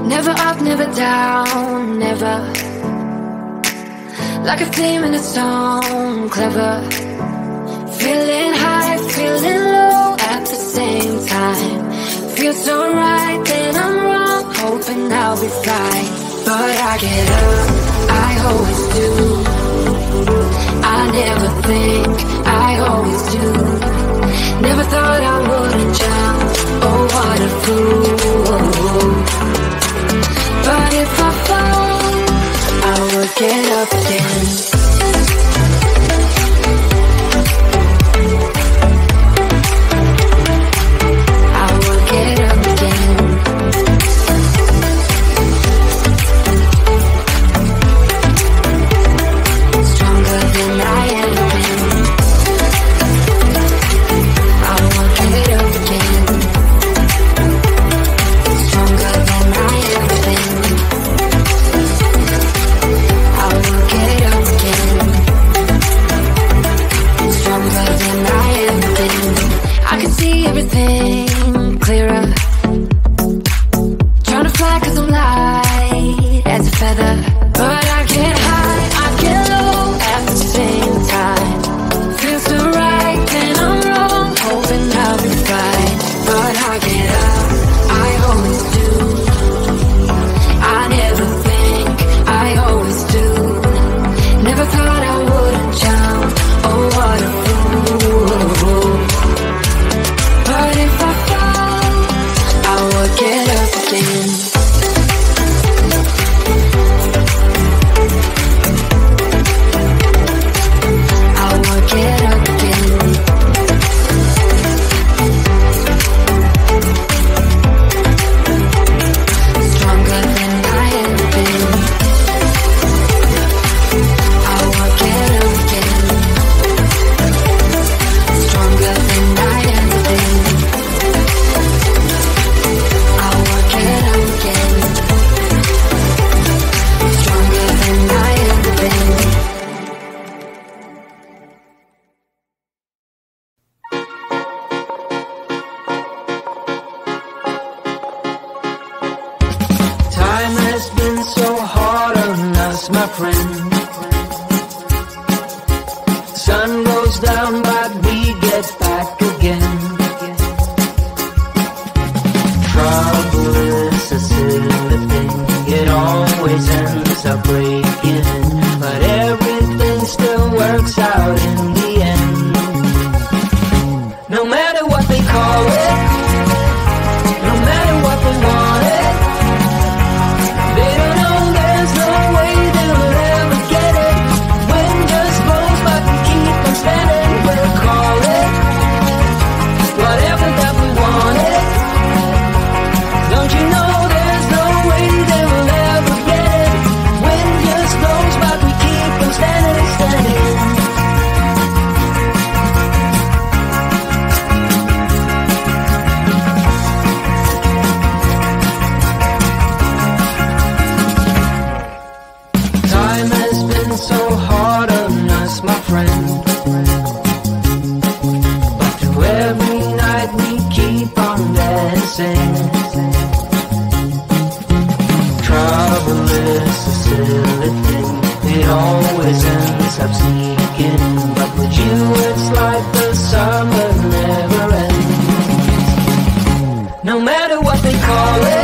Never up, never down, never. Like a theme in a song, clever. Feeling high, feeling low at the same time. Feels so right, then I'm wrong, hoping I'll be fine. But I get up, I always do. I never think, I always do. Never thought I wouldn't jump, oh what a fool. But if I fall, I will get up again. I will get up again. Stronger than I ever been. I will get up again. Stronger than I ever been. I will get up again. Stronger than I ever been. I can see everything clearer. Trying to fly 'cause I'm light as a feather. But I get high, I get low at the same time. Feels so right, then I'm wrong, hoping I'll be fine. But I get up, I always do. I never think, I always do. Never thought I wouldn't jump, oh what a fool. But if I fall, I will get up again. I will get up again. Stronger than I ever been. I will get up again. Stronger than I ever been. I will get up again. Stronger than I ever been. Time has been so hard on us, my friend. Sun goes down, but we get back again. Trouble is a silly thing, it always ends up breaking. But everything still works out in the end. No matter what they call it, no matter what they want it, they don't know there's no way they'll ever get it. Wind just blows, but we keep on standing. We'll call it whatever that we want it. Don't you know there's no way they'll ever get it? Wind just blows, but we keep on standing, standing. Time has been so hard on us, my friend. But through every night we keep on dancing. Trouble is a silly thing, it always ends up sneaking. But with you it's like the summer never ends. No matter what they call it,